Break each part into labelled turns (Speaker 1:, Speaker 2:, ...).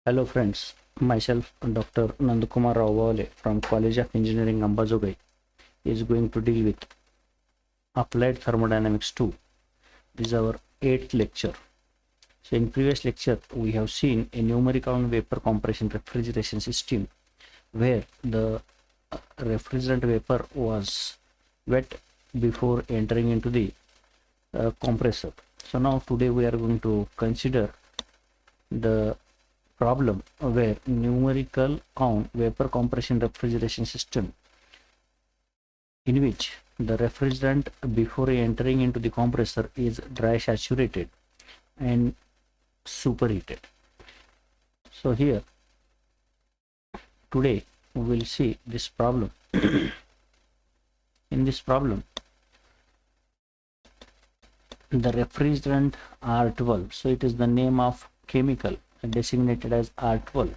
Speaker 1: Hello friends, myself Dr. Nandakumar Rawale from College of Engineering Ambazogai is going to deal with Applied Thermodynamics 2. This is our 8th lecture. So in previous lecture we have seen a numerical and vapor compression refrigeration system where the refrigerant vapor was wet before entering into the compressor. So now today we are going to consider the problem where numerical on vapor compression refrigeration system in which the refrigerant before entering into the compressor is dry saturated and superheated. So here today we will see this problem. In this problem the refrigerant R12, so it is the name of chemical designated as R12.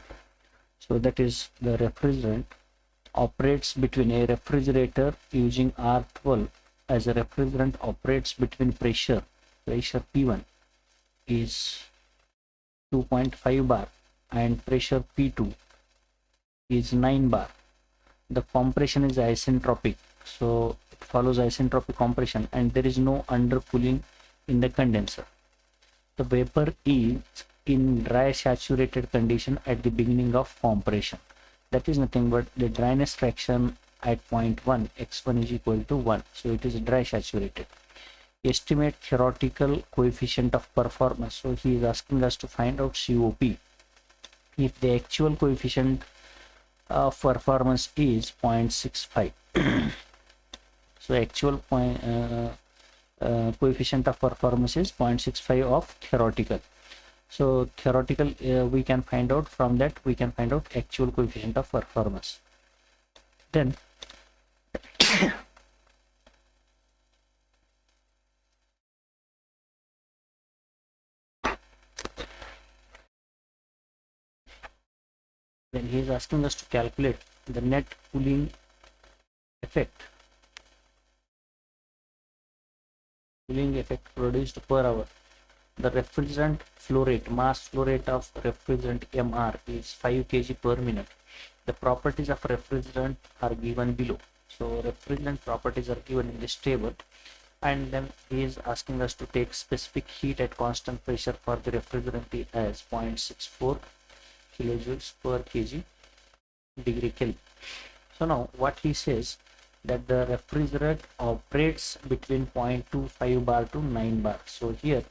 Speaker 1: So that is the refrigerant operates between a refrigerator using R12 as a refrigerant operates between pressure P1 is 2.5 bar and pressure P2 is 9 bar. The compression is isentropic, so it follows isentropic compression and there is no undercooling in the condenser. The vapor is in dry saturated condition at the beginning of compression. That is nothing but the dryness fraction at point 1, x1 is equal to 1, so it is dry saturated. Estimate theoretical coefficient of performance. So he is asking us to find out COP if the actual coefficient of performance is 0.65. So actual coefficient of performance is 0.65 of theoretical. So theoretical we can find out, from that we can find out actual coefficient of performance. Then he is asking us to calculate the net cooling effect produced per hour. The refrigerant flow rate, mass flow rate of refrigerant MR is 5 kg per minute. The properties of refrigerant are given below. So refrigerant properties are given in this table, and then he is asking us to take specific heat at constant pressure for the refrigerant as 0.64 kilojoules per kg degree Kelvin. So now what he says, that the refrigerant operates between 0.25 bar to 9 bar. So here,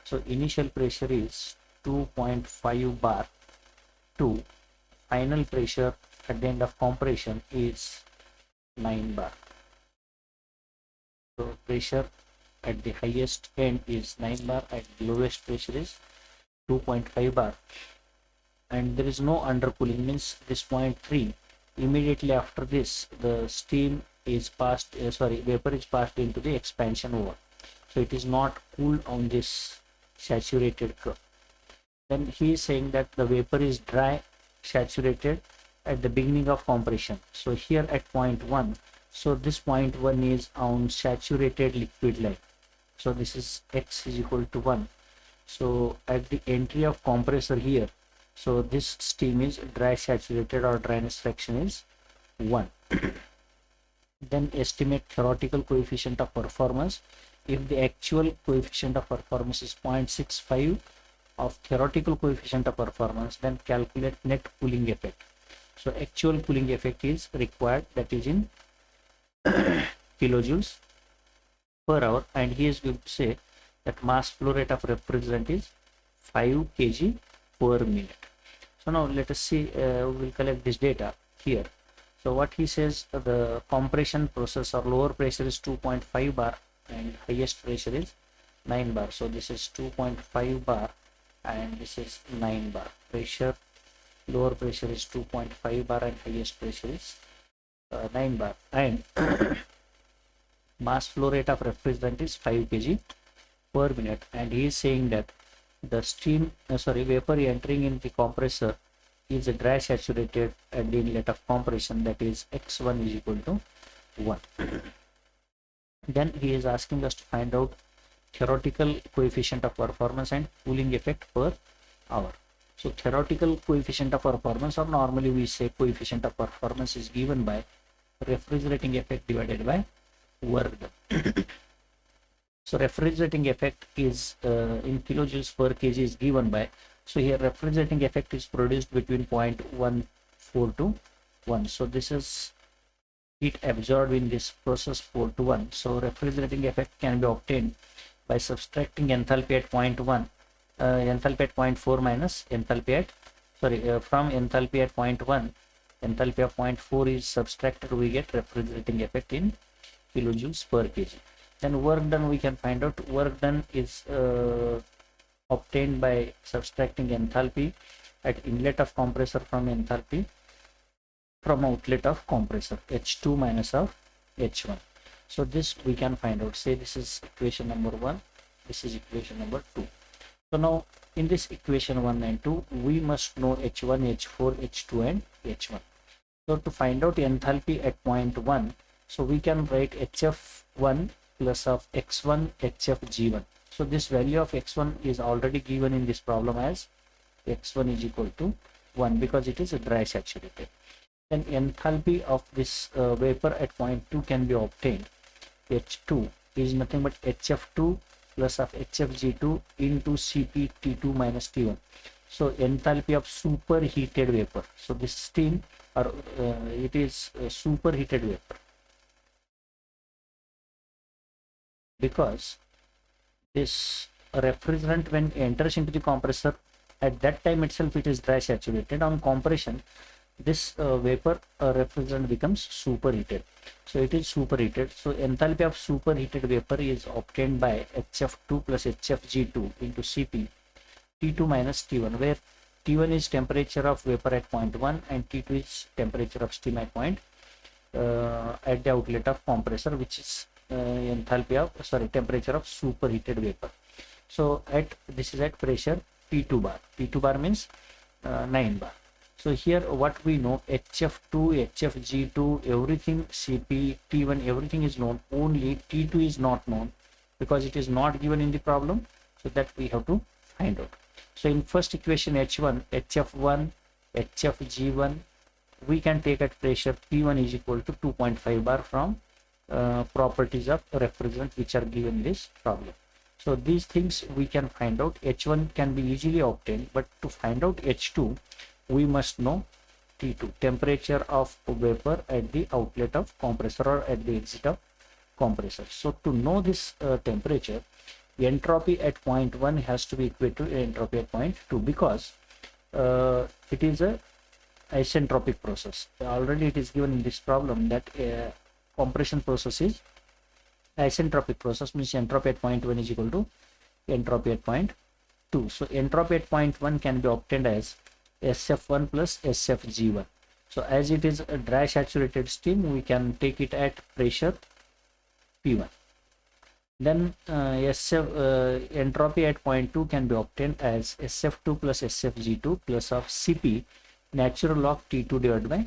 Speaker 1: so initial pressure is 2.5 bar to final pressure at the end of compression is 9 bar. So pressure at the highest end is 9 bar, at the lowest pressure is 2.5 bar, and there is no undercooling, means this 0.3. Immediately after this the steam is passed, vapor is passed into the expansion oven, so it is not cooled on this saturated curve. Then he is saying that the vapor is dry saturated at the beginning of compression. So here at point 1, so this point 1 is on saturated liquid line, so this is x is equal to 1. So at the entry of compressor here, so this steam is dry saturated or dryness fraction is 1. Then estimate theoretical coefficient of performance. If the actual coefficient of performance is 0.65 of theoretical coefficient of performance, then calculate net cooling effect. So actual cooling effect is required, that is in kilojoules per hour, and he is going to say that mass flow rate of refrigerant is 5 kg per minute. So now let us see, we will collect this data here. So what he says, the compression process or lower pressure is 2.5 bar and highest pressure is 9 bar. So this is 2.5 bar and this is 9 bar. Pressure, lower pressure is 2.5 bar and highest pressure is 9 bar, and mass flow rate of refrigerant is 5 kg per minute, and he is saying that the vapor entering in the compressor is a dry saturated at the inlet of compression, that is x1 is equal to 1. Then he is asking us to find out theoretical coefficient of performance and cooling effect per hour. So theoretical coefficient of performance, or normally we say coefficient of performance, is given by refrigerating effect divided by work done. So refrigerating effect is in kilojoules per kg is given by, so here refrigerating effect is produced between 0.14 to 1. So this is heat absorbed in this process 4 to 1. So refrigerating effect can be obtained by subtracting enthalpy at 0.1, enthalpy at 0.4 minus enthalpy at, from enthalpy at 0.1, enthalpy of 0.4 is subtracted, we get refrigerating effect in kilojoules per kg. Then work done, we can find out work done is obtained by subtracting enthalpy at inlet of compressor from enthalpy from outlet of compressor, H2 minus of H1. So this we can find out. Say this is equation number 1, this is equation number 2. So now in this equation 1 and 2, we must know H1, H4, H2 and H1. So to find out enthalpy at point 1, so we can write HF1 plus of X1 HFG1. So this value of X1 is already given in this problem as X1 is equal to 1 because it is a dry saturated. Then enthalpy of this vapor at point 2 can be obtained. H2 is nothing but HF2 plus of HFG2 into Cp T2 minus T1. So enthalpy of superheated vapor. So this steam, or it is superheated vapor, because this refrigerant when enters into the compressor, at that time itself it is dry saturated. On compression, this vapor refrigerant becomes superheated, so it is superheated. So enthalpy of superheated vapor is obtained by HF2 plus HFG2 into Cp T2 minus T1, where T1 is temperature of vapor at point 1 and T2 is temperature of steam at point at the outlet of compressor, which is enthalpy of temperature of superheated vapor. So at this is at pressure P2 bar. P2 bar means 9 bar. So here what we know, HF2, HFG2, everything, Cp, T1, everything is known. Only T2 is not known because it is not given in the problem. So that we have to find out. So in first equation H1, HF1, HFG1, we can take at pressure P1 is equal to 2.5 bar from properties of refrigerant which are given in this problem. So these things we can find out. H1 can be easily obtained, but to find out H2, we must know T2, temperature of vapor at the outlet of compressor or at the exit of compressor. So to know this temperature, entropy at point 1 has to be equal to entropy at point 2, because it is a isentropic process. Already it is given in this problem that compression process is isentropic process, means entropy at point 1 is equal to entropy at point 2. So entropy at point 1 can be obtained as SF1 plus SFG1. So as it is a dry saturated steam, we can take it at pressure P1. Then entropy at point 2 can be obtained as SF2 plus SFG2 plus of Cp natural log T2 divided by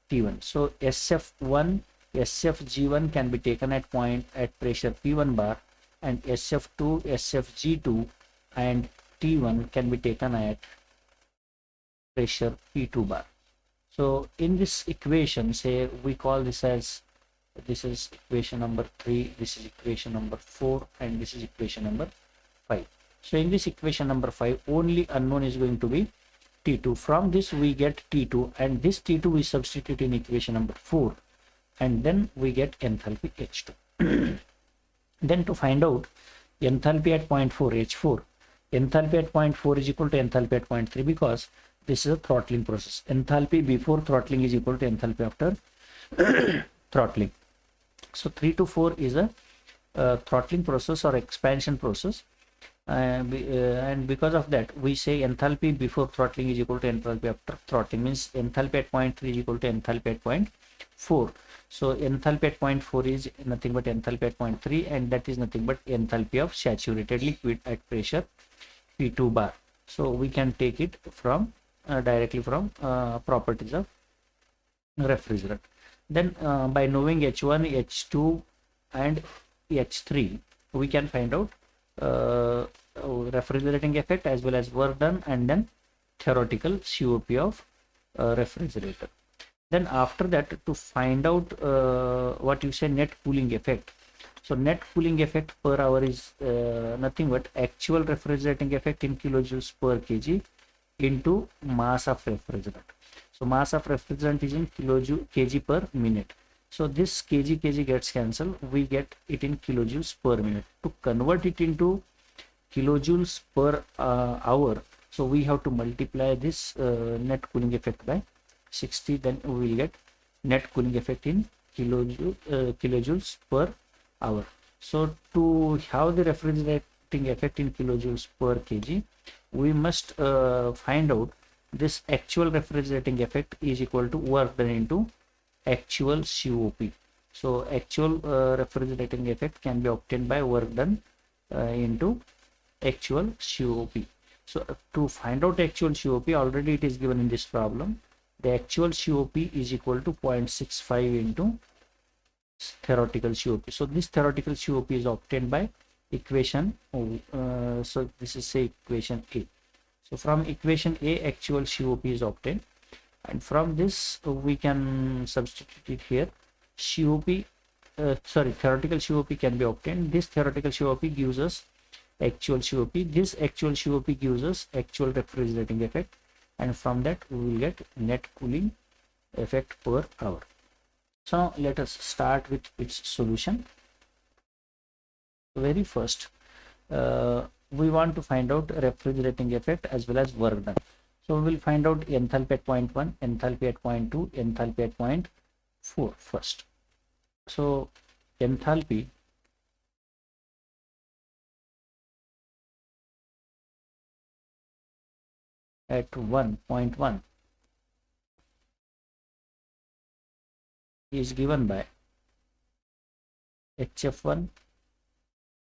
Speaker 1: T1. So SF1, SFG1 can be taken at pressure P1 bar, and SF2, SFG2 and T1 can be taken at pressure P2 bar. So in this equation, say we call this as, this is equation number 3, this is equation number 4, and this is equation number 5. So in this equation number 5, only unknown is going to be T2. From this we get T2, and this T2 we substitute in equation number 4, and then we get enthalpy H2. Then to find out enthalpy at point 4, H4, enthalpy at point 4 is equal to enthalpy at point 3, because this is a throttling process. Enthalpy before throttling is equal to enthalpy after throttling. So 3 to 4 is a throttling process or expansion process, and because of that we say enthalpy before throttling is equal to enthalpy after throttling, means enthalpy at point 3 is equal to enthalpy at point 4. So enthalpy at point 4 is nothing but enthalpy at point 3, and that is nothing but enthalpy of saturated liquid at pressure P2 bar. So we can take it from directly from properties of refrigerant. Then by knowing H1, H2 and H3, we can find out refrigerating effect as well as work done, and then theoretical COP of refrigerator. Then after that, to find out what you say net cooling effect. So net cooling effect per hour is nothing but actual refrigerating effect in kilojoules per kg into mass of refrigerant. So mass of refrigerant is in kilojoule kg per minute. So this kg gets cancelled. We get it in kilojoules per minute. To convert it into kilojoules per hour, so we have to multiply this net cooling effect by 60. Then we will get net cooling effect in kilojoules per hour. So to have the refrigerating effect in kilojoules per kg, we must find out this actual refrigerating effect is equal to work done into actual COP. So actual refrigerating effect can be obtained by work done into actual COP. So to find out actual COP, already it is given in this problem. The actual COP is equal to 0.65 into theoretical COP. So this theoretical COP is obtained by equation. So this is say equation A. So from equation A, actual COP is obtained, and from this we can substitute it here. Theoretical COP can be obtained. This theoretical COP gives us actual COP. This actual COP gives us actual refrigerating effect, and from that we will get net cooling effect per hour. So now let us start with its solution. Very first, we want to find out refrigerating effect as well as work done. So we will find out enthalpy at point 1, enthalpy at point 2, enthalpy at point 4 first. So enthalpy at 1.1 is given by HF1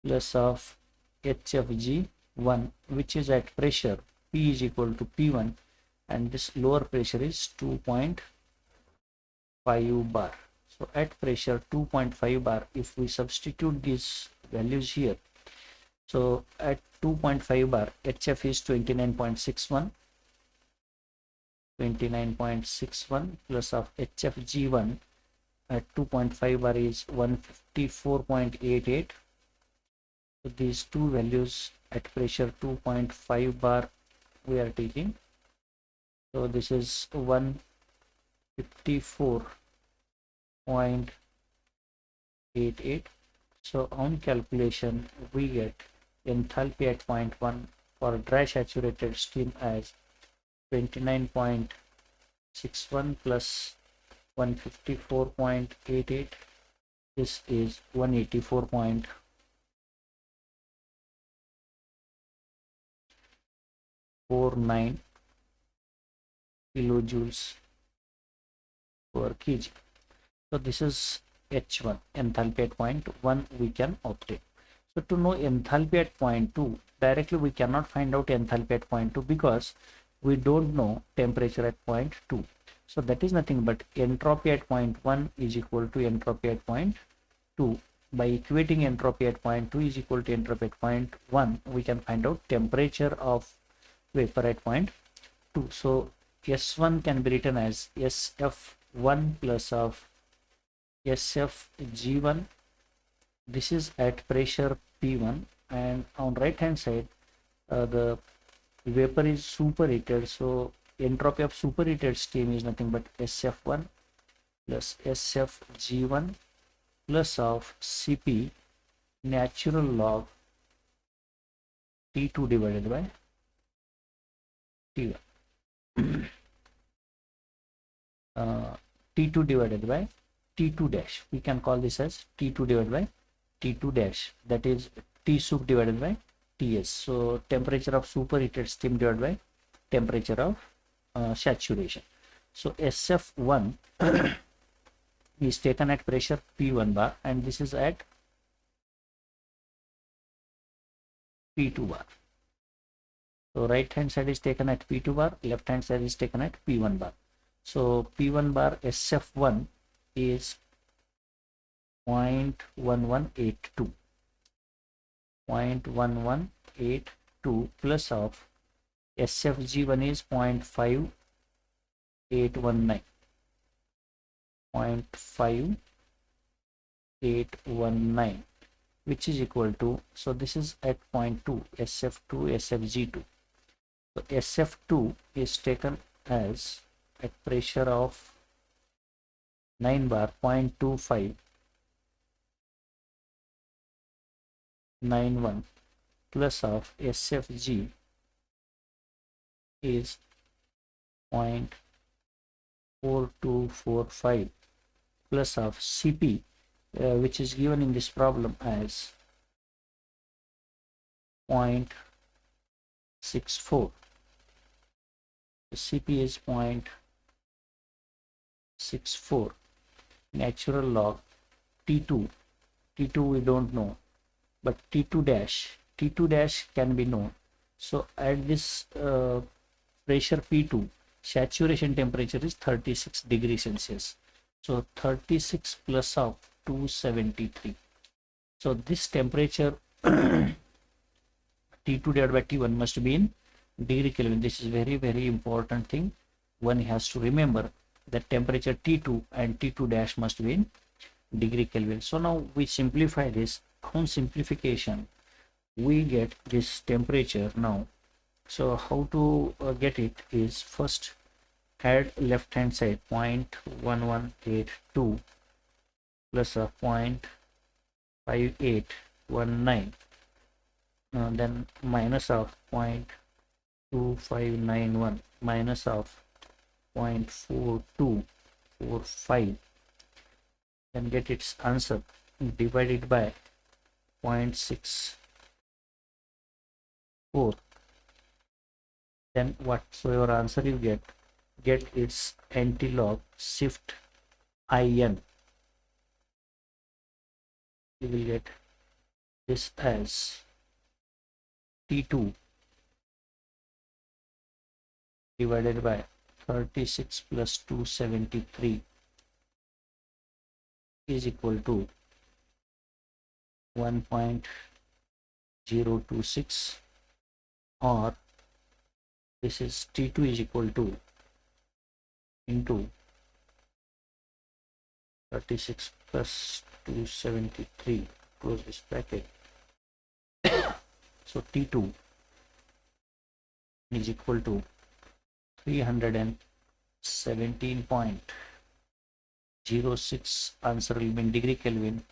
Speaker 1: plus of HFG1, which is at pressure P is equal to P1, and this lower pressure is 2.5 bar. So at pressure 2.5 bar, if we substitute these values here, so at 2.5 bar HF is 29.61 plus of HFG1 at 2.5 bar is 154.88. So these two values at pressure 2.5 bar we are taking. So this is 154.88. So on calculation we get enthalpy at point 1 for dry saturated steam as 29.61 plus 154.88. This is 184.49 kilojoules per kg. So this is H1, enthalpy at point 1 we can obtain. So to know enthalpy at point 2, directly we cannot find out enthalpy at point 2 because we don't know temperature at point 2. So that is nothing but entropy at point 1 is equal to entropy at point 2. By equating entropy at point 2 is equal to entropy at point 1, we can find out temperature of vapor at point 2. So S1 can be written as SF1 plus of SFG1. This is at pressure P1, and on right hand side the vapor is superheated, so entropy of superheated steam is nothing but SF1 plus SFG1 plus of Cp natural log T2 divided by T1. T2 divided by T2 dash, we can call this as T2 divided by T2 dash, that is T sup divided by Ts. So temperature of superheated steam divided by temperature of saturation. So SF1 is taken at pressure P1 bar, and this is at P2 bar. So right hand side is taken at P2 bar, left hand side is taken at P1 bar. So P1 bar SF1 is 0.1182 plus of SFG1 is 0.5819, 0.5819, which is equal to, so this is at 0.2, SF2, SFG2. So SF2 is taken as at pressure of 9 bar, 0.2591 plus of SFG is 0.4245 plus of CP, which is given in this problem as 0.64. The CP is 0.64. Natural log T2 we don't know, but T2 dash can be known. So at this pressure P2, saturation temperature is 36 degrees Celsius. So 36 plus of 273. So this temperature T2 divided by T1 must be in degree Kelvin. This is very important thing. One has to remember that temperature T2 and T2 dash must be in degree Kelvin. So now we simplify this. On simplification, we get this temperature now. So how to get it is, first add left hand side 0.1182 plus a 0.5819, then minus of 0.2591 minus of 0.4245, then get its answer divided by 0.64. Then whatsoever answer you get its anti-log shift IN. You will get this as T2 divided by 36 plus 273 is equal to 1.026, or this is T2 is equal to into 36 plus 273, close this bracket. So T2 is equal to 317.06, answer will be in degree Kelvin,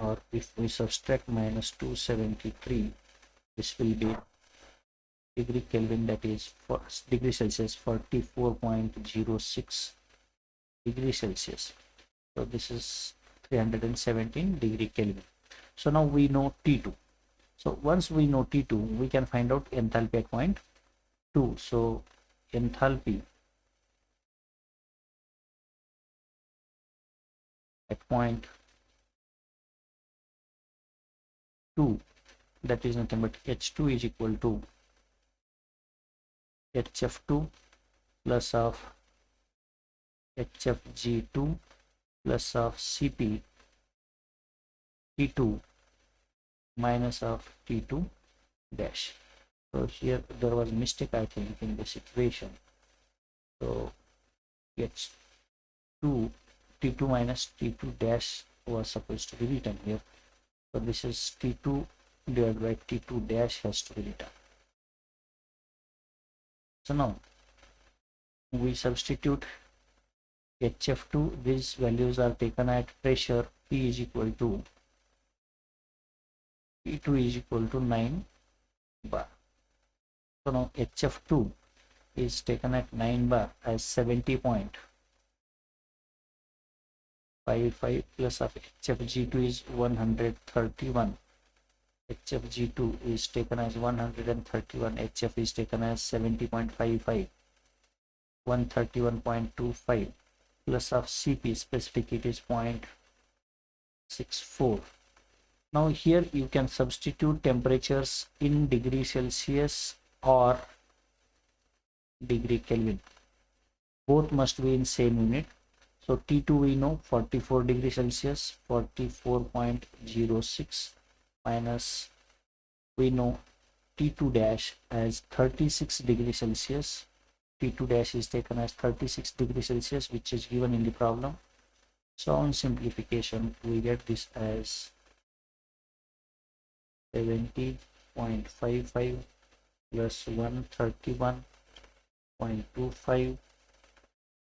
Speaker 1: or if we subtract minus 273, this will be degree Kelvin, that is for degree Celsius, 44.06 degrees Celsius. So this is 317 degree Kelvin. So now we know T2. So once we know T2, we can find out enthalpy at point 2. So enthalpy at point 2, that is nothing but H2 is equal to HF2 plus of HFG2 plus of CP T2 minus of T2 dash. So here there was mistake, I think, in this equation. So H2 T2 minus T2 dash was supposed to be written here. So this is T2 divided by T2 dash has to be written. So now we substitute HF2. These values are taken at pressure P is equal to P2 is equal to 9 bar. So now HF2 is taken at 9 bar as 70.55 plus of HFG2 is 131. HFG2 is taken as 131, HF is taken as 70.55, 131.25 plus of CP, specific it is 0.64. Now here you can substitute temperatures in degree Celsius or degree Kelvin. Both must be in same unit. So T2 we know 44 degrees Celsius, 44.06 minus we know T2 dash as 36 degrees Celsius. T2 dash is taken as 36 degrees Celsius, which is given in the problem. So on simplification, we get this as 70.55 plus 131.25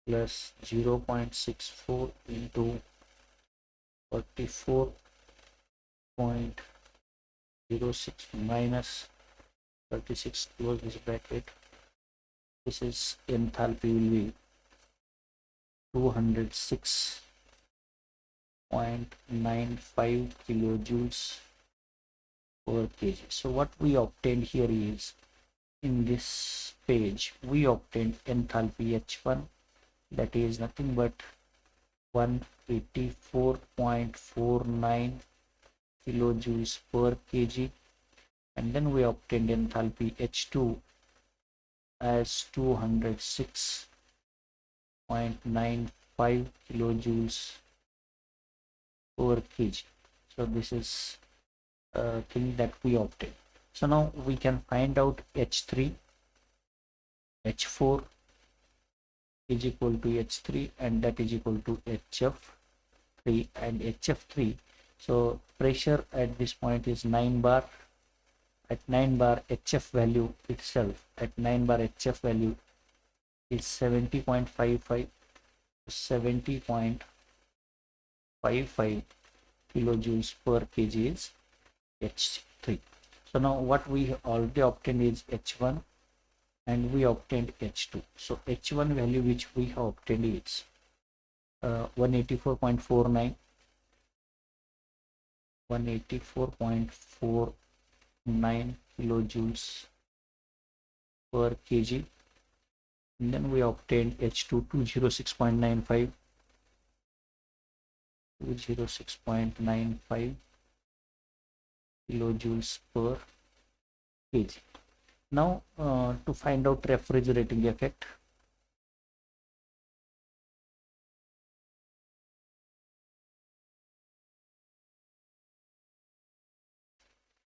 Speaker 1: plus 0.64 into 44.06 minus 36, close this bracket. This is enthalpy will be 206.95 kilojoules per kg. So what we obtained here is, in this page we obtained enthalpy H1, that is nothing but 184.49 kilojoules per kg, and then we obtained enthalpy H2 as 206.95 kilojoules per kg. So this is a thing that we obtained. So now we can find out H3. H4 is equal to H3, and that is equal to HF3 and HF3. So pressure at this point is 9 bar. At 9 bar HF value itself, at 9 bar HF value is 70.55 kilojoules per kg is H3. So now what we already obtained is H1, and we obtained H2. So H1 value which we have obtained is 184.49 kilojoules per kg, and then we obtained H2 206.95 kilojoules per kg. Now to find out refrigerating effect,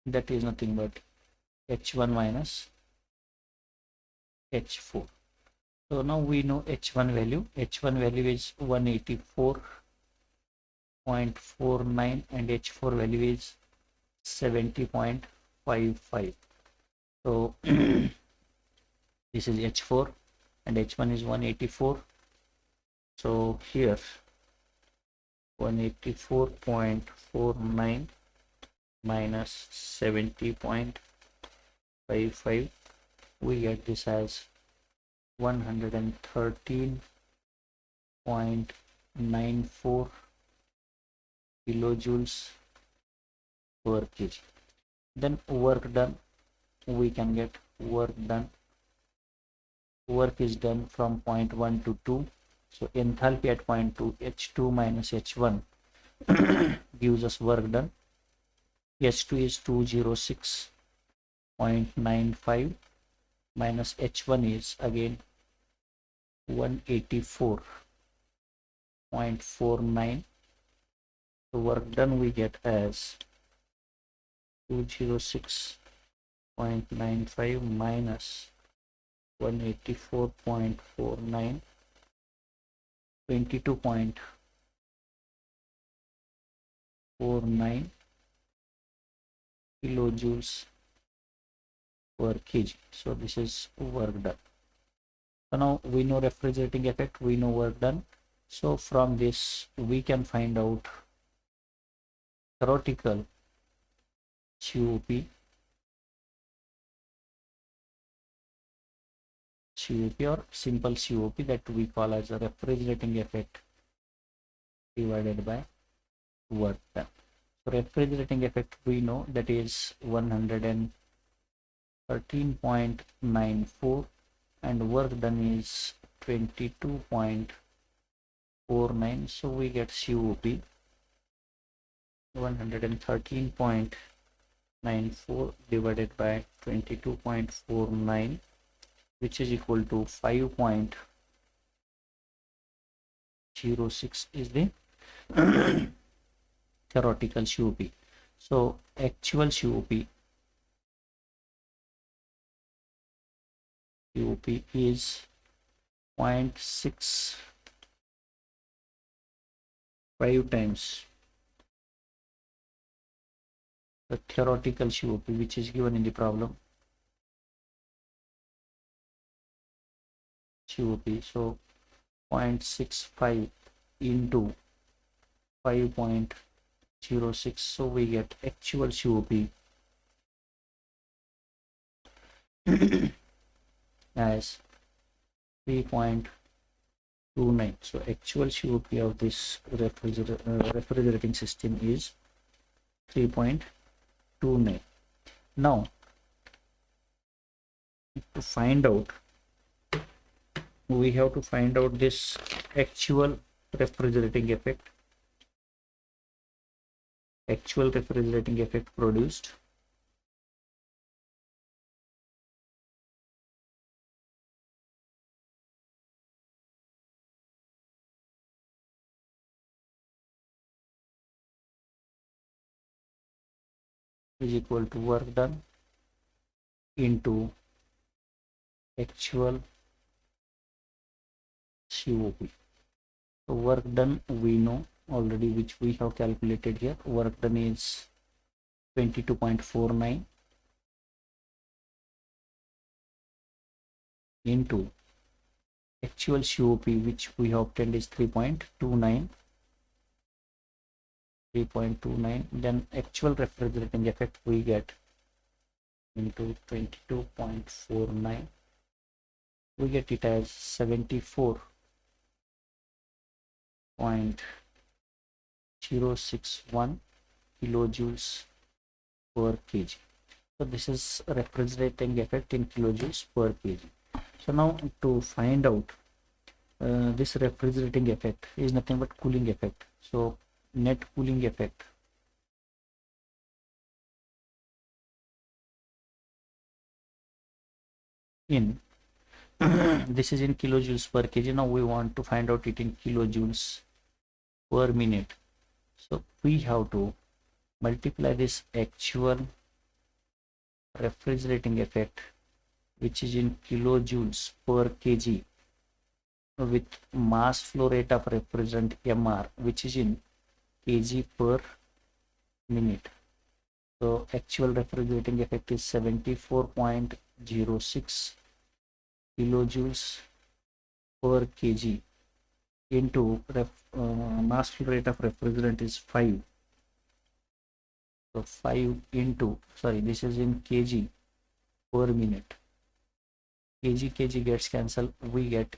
Speaker 1: that is nothing but H1 minus H4. So now we know H1 value. H1 value is 184.49 and H4 value is 70.55. So this is H4 and H1 is 184. So here 184.49 minus 70.55, we get this as 113.94 kilojoules per kg. Then work done, we can get work done. Work is done from point 1 to 2. So enthalpy at point 2, H2 minus H1 gives us work done. H2 is 206.95 minus H1 is again 184.49. The work done we get as 206.95 minus 184.49, 22.49 kilojoules per kg. So this is work done. So now we know refrigerating effect, we know work done. So from this we can find out theoretical COP or simple COP, that we call as a refrigerating effect divided by work done. So refrigerating effect we know that is 113.94 and work done is 22.49. So we get COP 113.94 divided by 22.49, which is equal to 5.06 is the theoretical COP. So actual COP COP is 0.65 times the theoretical COP which is given in the problem. COP, so 0.65 into 5.06, so we get actual COP as 3.29. So actual COP of this refrigerating system is 3.29. Now to find out, we have to find out this actual refrigerating effect produced. Is equal to work done into actual COP. So work done we know already, which we have calculated here. Work done is 22.49 into actual COP which we have obtained is 3.29. Then actual refrigerating effect we get into 22.49, we get it as 74.061 kilojoules per kg. So this is refrigerating effect in kilojoules per kg. So now to find out this refrigerating effect is nothing but cooling effect. So net cooling effect in this is in kilojoules per kg. Now we want to find out it in kilojoules per minute. So we have to multiply this actual refrigerating effect which is in kilojoules per kg with mass flow rate of refrigerant MR which is in kg per minute. So actual refrigerating effect is 74.06 kilojoules per kg into mass flow rate of refrigerant is 5. So 5 into, sorry, this is in kg per minute. Kg gets cancelled. We get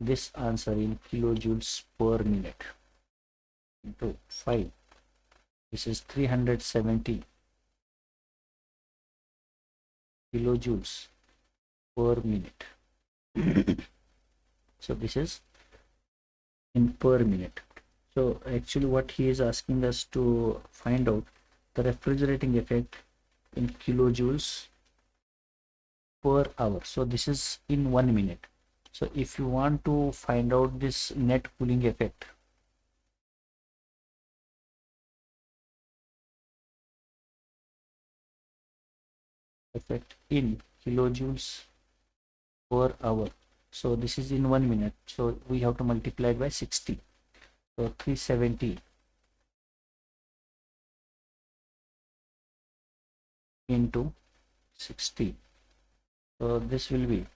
Speaker 1: this answer in kilojoules per minute into 5. This is 370 kilojoules per minute. So this is in per minute. So actually what he is asking us to find out the refrigerating effect in kilojoules per hour. So this is in 1 minute. So if you want to find out this net cooling effect, in kilojoules per hour, so this is in 1 minute, so we have to multiply it by 60. So 370 into 60, so this will be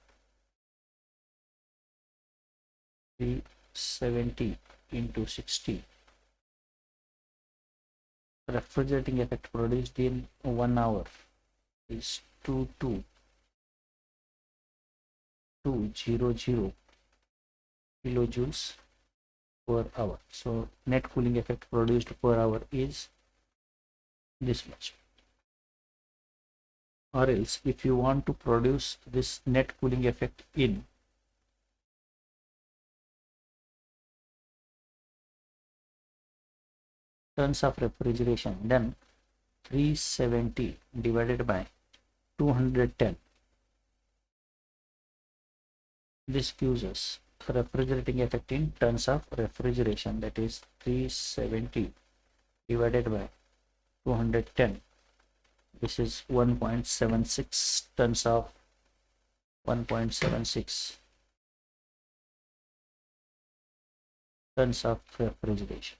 Speaker 1: 370 into 60. Refrigerating effect produced in 1 hour is 22,200 kilojoules per hour. So net cooling effect produced per hour is this much. Or else if you want to produce this net cooling effect in terms of refrigeration, then 370 divided by 210, this gives us refrigerating effect in tons of refrigeration, that is 370 divided by 210. This is 1.76 tons of 1.76 tons of refrigeration.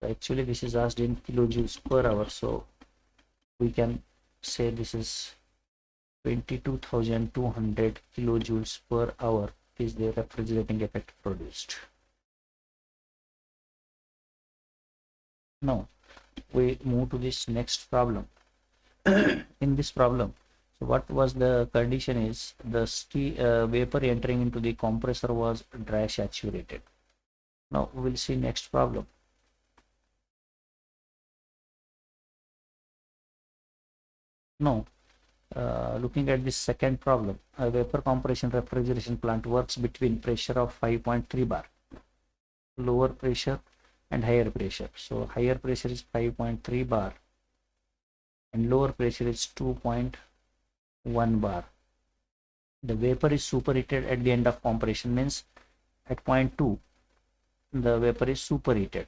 Speaker 1: So actually this is asked in kilojoules per hour, so we can say this is 22,200 kilojoules per hour is the refrigerating effect produced. Now we move to this next problem. In this problem, so what was the condition is the vapor entering into the compressor was dry saturated. Now we will see next problem. Now looking at this second problem, a vapor compression refrigeration plant works between pressure of 5.3 bar, lower pressure and higher pressure. So higher pressure is 5.3 bar and lower pressure is 2.1 bar. The vapor is superheated at the end of compression, means at point 2 the vapor is superheated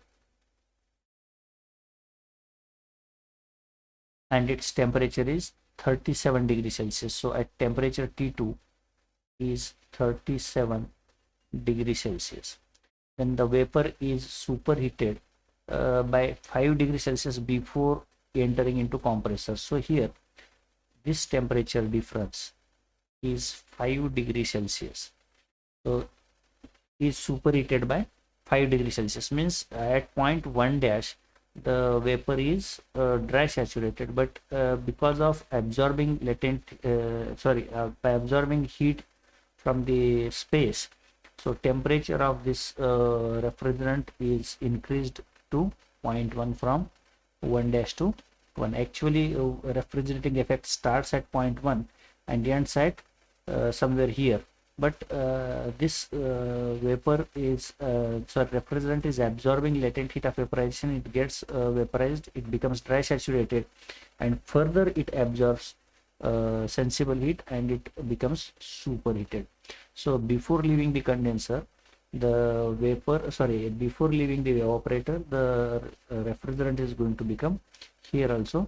Speaker 1: and its temperature is 37 degrees Celsius. So at temperature T2 is 37 degrees Celsius. Then the vapor is superheated by 5 degrees Celsius before entering into compressor. So here this temperature difference is 5 degrees Celsius. So is superheated by 5 degrees Celsius, means at point 1 dash the vapor is dry saturated, but because of absorbing by absorbing heat from the space, so temperature of this refrigerant is increased to 0.1 from 1 dash to 1. Actually refrigerating effect starts at 0.1 and ends at somewhere here, but this vapor is refrigerant is absorbing latent heat of vaporization. It gets vaporized, it becomes dry saturated, and further it absorbs sensible heat and it becomes superheated. So before leaving the condenser, the before leaving the evaporator, the refrigerant is going to become here also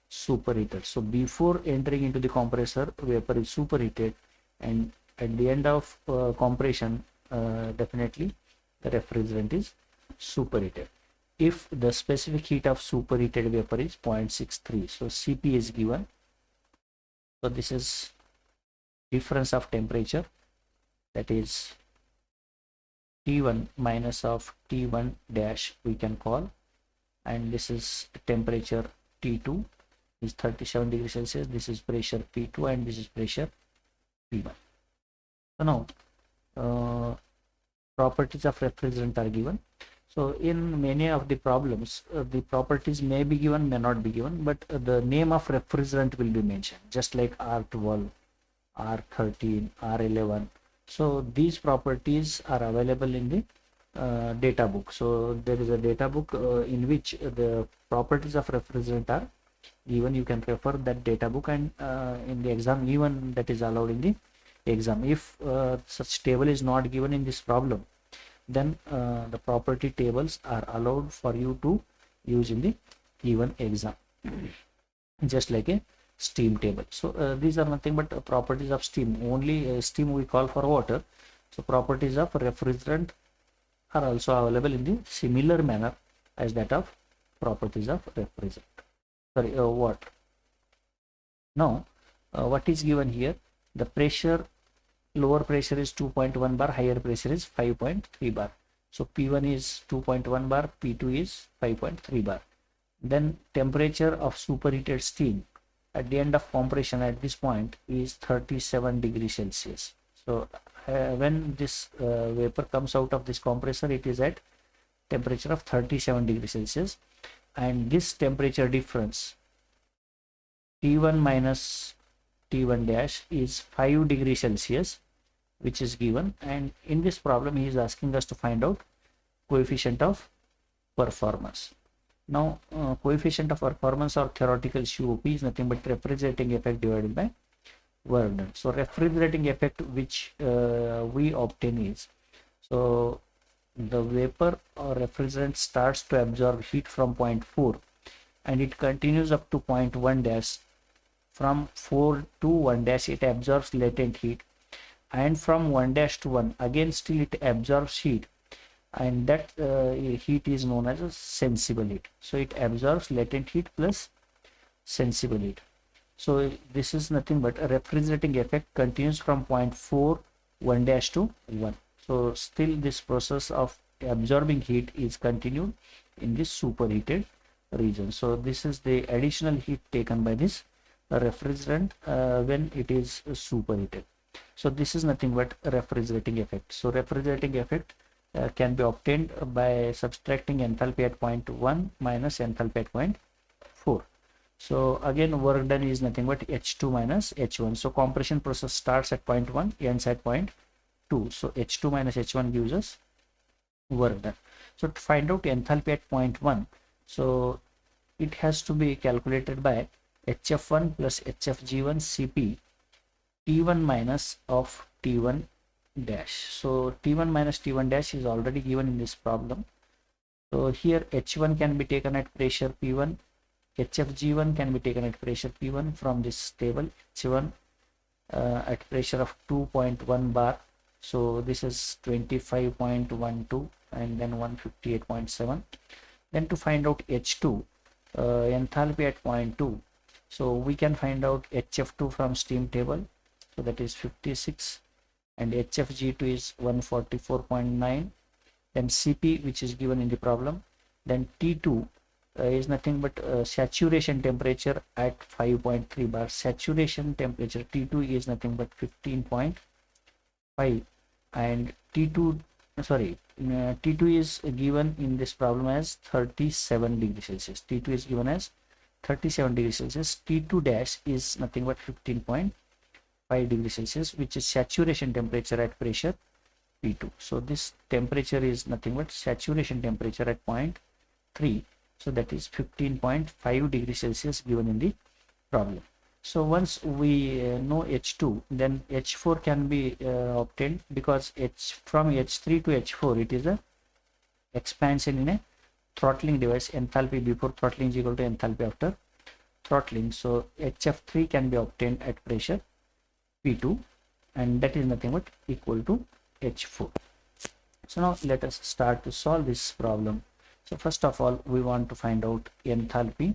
Speaker 1: superheated. So before entering into the compressor, vapor is superheated, and at the end of compression definitely the refrigerant is superheated if the specific heat of superheated vapor is 0.63. So Cp is given. So this is difference of temperature, that is T1 minus of T1 dash we can call, and this is temperature T2 is 37 degrees Celsius. This is pressure P2 and this is pressure P1. So now properties of refrigerant are given. So in many of the problems the properties may be given, may not be given, but the name of refrigerant will be mentioned, just like R12, R13, R11. So these properties are available in the data book. So there is a data book in which the properties of refrigerant are given. You can refer that data book, and in the exam even that is allowed in the exam. If such table is not given in this problem, then the property tables are allowed for you to use in the given exam, just like a steam table. So these are nothing but properties of steam. Only steam we call for water. So properties of refrigerant are also available in the similar manner as that of properties of refrigerant. Water. Now what is given here? The pressure, lower pressure is 2.1 bar, higher pressure is 5.3 bar. So P1 is 2.1 bar, P2 is 5.3 bar. Then temperature of superheated steam at the end of compression at this point is 37 degrees Celsius. So when this vapor comes out of this compressor, it is at temperature of 37 degrees Celsius, and this temperature difference T1 minus T1 dash is 5 degrees Celsius, which is given, and in this problem he is asking us to find out coefficient of performance. Now coefficient of performance or theoretical COP is nothing but refrigerating effect divided by work done. So refrigerating effect which we obtain is, so the vapor or refrigerant starts to absorb heat from point 4 and it continues up to point 1 dash. From 4 to 1 dash it absorbs latent heat, and from 1 dash to 1 again still it absorbs heat, and that heat is known as a sensible heat. So it absorbs latent heat plus sensible heat. So this is nothing but a refrigerating effect continues from point 4 1 dash to 1. So still this process of absorbing heat is continued in this superheated region. So this is the additional heat taken by this refrigerant when it is superheated. So this is nothing but a refrigerating effect. So refrigerating effect can be obtained by subtracting enthalpy at point 1 minus enthalpy at point 4. So again work done is nothing but H2 minus H1. So compression process starts at point 1, ends at point 2. So H2 minus H1 gives us work done. So to find out enthalpy at point 1, so it has to be calculated by HF1 plus HFG1 Cp T1 minus of T1 dash. So T1 minus T1 dash is already given in this problem. So here H1 can be taken at pressure P1, HFG1 can be taken at pressure P1 from this table. H1 at pressure of 2.1 bar. So this is 25.12 and then 158.7. Then to find out H2 enthalpy at point 2. So we can find out HF2 from steam table. So that is 56 and HFG2 is 144.9. Then Cp, which is given in the problem. Then T2 is nothing but saturation temperature at 5.3 bar. Saturation temperature T2 is nothing but 15.5 and T2 is given in this problem as 37 degrees Celsius. T2 is given as 37 degrees Celsius. T2 dash is nothing but 15.5 degrees Celsius, which is saturation temperature at pressure P2. So this temperature is nothing but saturation temperature at point 3. So that is 15.5 degrees Celsius given in the problem. So once we know H2, then H4 can be obtained, because from H3 to H4 it is a expansion in a throttling device. Enthalpy before throttling is equal to enthalpy after throttling. So HF3 can be obtained at pressure P2, and that is nothing but equal to H4. So now let us start to solve this problem. So first of all, we want to find out enthalpy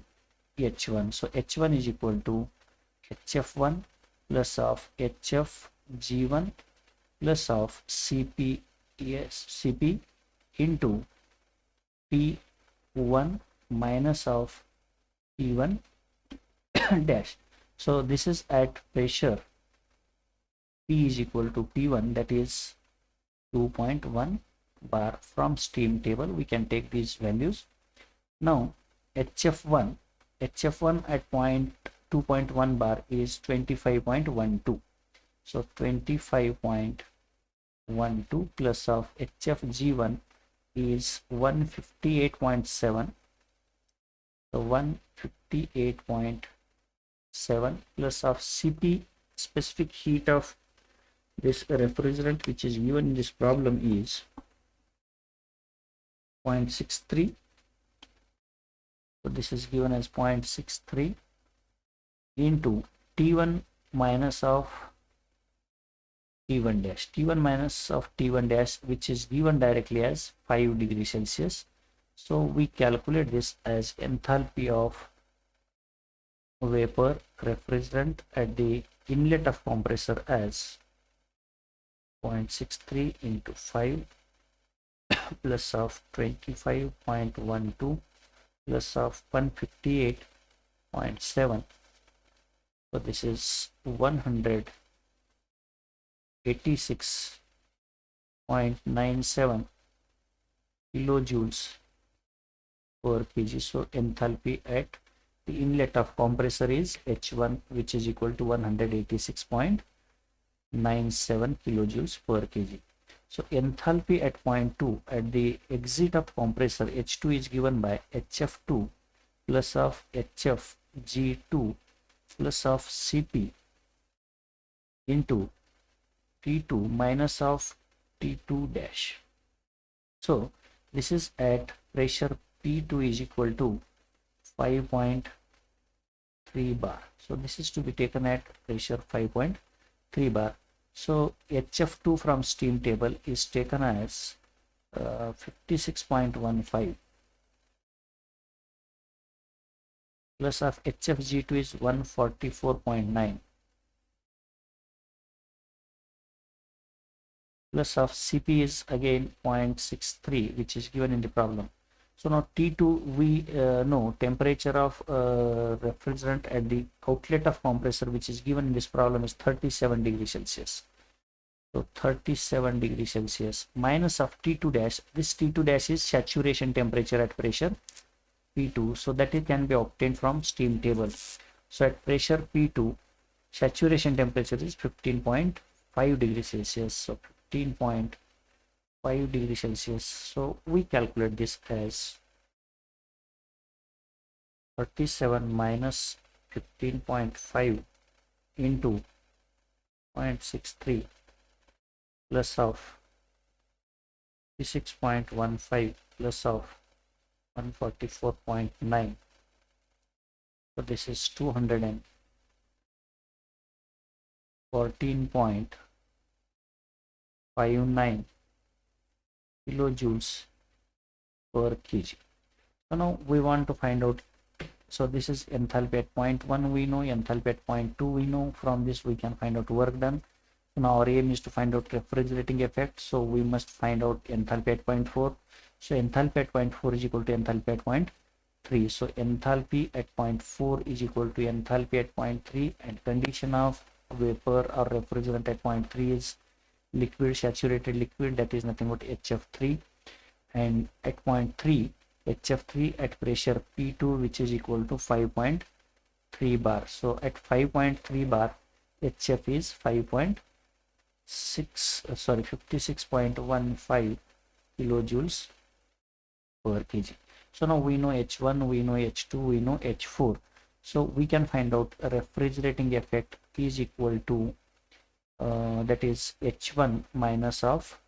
Speaker 1: H1. So H1 is equal to HF1 plus of HFG1 plus of Cp into P1 minus of P1 dash. So this is at pressure P is equal to P1, that is 2.1 bar. From steam table we can take these values. Now HF1 at point 2.1 bar is 25.12. So 25.12 plus of HFG1 is 158.7. So 158.7 plus of Cp, specific heat of this refrigerant which is given in this problem, is 0.63. So this is given as 0.63 into T1 minus of T1 dash. T1 minus of T1 dash, which is given directly as 5 degrees Celsius. So we calculate this as enthalpy of vapor refrigerant at the inlet of compressor as 0.63 into 5 plus of 25.12 plus of 158.7. So this is 186.97 kilojoules per kg. So enthalpy at the inlet of compressor is H1, which is equal to 186.97 kilojoules per kg. So enthalpy at point 2 at the exit of compressor H2 is given by HF2 plus of HFG2 plus of Cp into T2 minus of T2 dash. So this is at pressure P2 is equal to 5.3 bar. So this is to be taken at pressure 5.3 bar. So HF2 from steam table is taken as 56.15 plus of HFG2 is 144.9 plus of CP is again 0.63, which is given in the problem. So now T2, we know temperature of refrigerant at the outlet of compressor, which is given in this problem, is 37 degrees Celsius. So 37 degrees Celsius minus of T2 dash. This T2 dash is saturation temperature at pressure P2. So that it can be obtained from steam table. So at pressure P2, saturation temperature is 15.5 degrees Celsius. So 15.5 degrees Celsius. So we calculate this as 37 minus 15.5 into 0.63 plus of 56.15 plus of 144.9. So this is 214.59 kilojoules per kg. So now we want to find out. So this is enthalpy at point 1 we know, enthalpy at point 2 we know. From this we can find out work done. Now our aim is to find out refrigerating effect. So we must find out enthalpy at point 4. So enthalpy at point 4 is equal to enthalpy at point 3. So enthalpy at point 4 is equal to enthalpy at point 3, and condition of vapor or refrigerant at point 3 is liquid, saturated liquid, that is nothing but HF3. And at point 3, HF3 at pressure P2, which is equal to 5.3 bar. So at 5.3 bar, HF is 56.15 kilojoules per kg. So now we know H1, we know H2, we know H4. So we can find out a refrigerating effect is equal to that is H1 minus of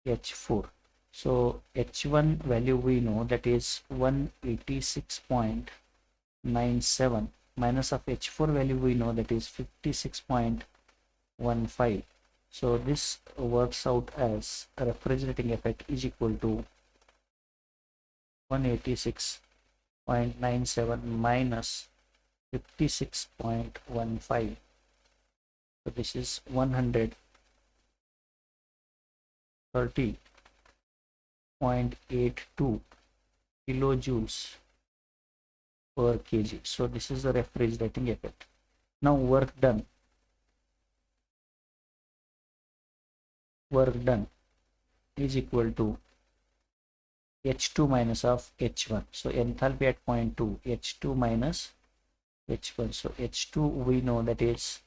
Speaker 1: H4. So H1 value we know, that is 186.97 minus of H4 value we know, that is 56.15. So this works out as a refrigerating effect is equal to 186.97 minus 56.15. So this is 130.82 kilojoules per kg. So this is the refrigerating effect. Now work done is equal to H2 minus of H1. So enthalpy at point 2, H2 minus H1. So H2 we know, that is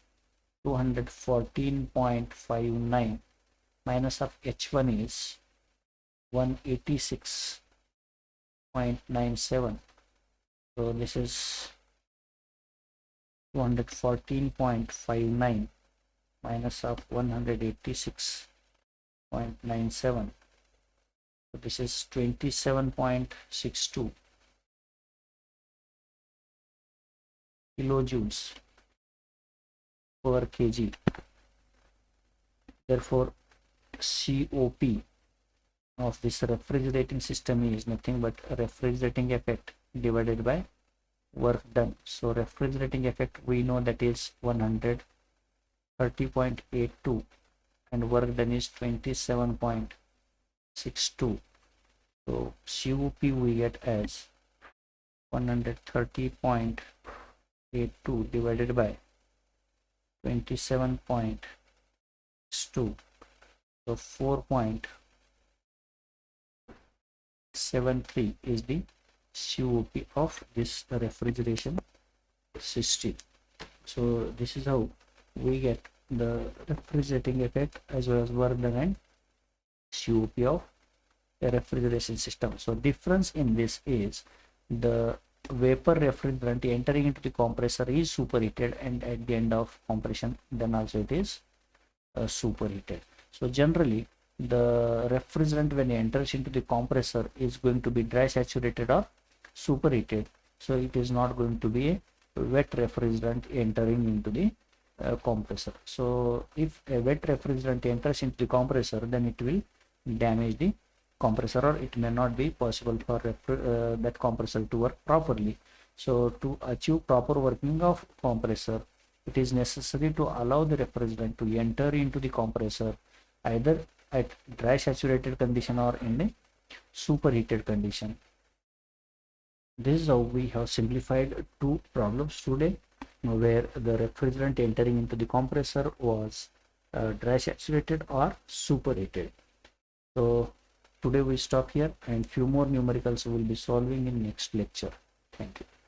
Speaker 1: 214.59 minus of H1 is 186.97. So this is 214.59 minus of 186.97. So this is 27.62 kilojoules per kg. Therefore COP of this refrigerating system is nothing but refrigerating effect divided by work done. So refrigerating effect we know, that is 130.82 and work done is 27.62. So COP we get as 130.82 divided by 27.62. So 4.73 is the COP of this refrigeration system. So this is how we get the refrigerating effect as well as work done and COP of a refrigeration system. So difference in this is the vapor refrigerant entering into the compressor is superheated, and at the end of compression then also it is superheated. So generally the refrigerant when it enters into the compressor is going to be dry saturated or superheated. So it is not going to be a wet refrigerant entering into the compressor. So if a wet refrigerant enters into the compressor, then it will damage the compressor, or it may not be possible for that compressor to work properly. So to achieve proper working of compressor, it is necessary to allow the refrigerant to enter into the compressor either at dry saturated condition or in a superheated condition. This is how we have simplified two problems today, where the refrigerant entering into the compressor was dry saturated or superheated. So today we stop here, and few more numericals we will be solving in next lecture. Thank you.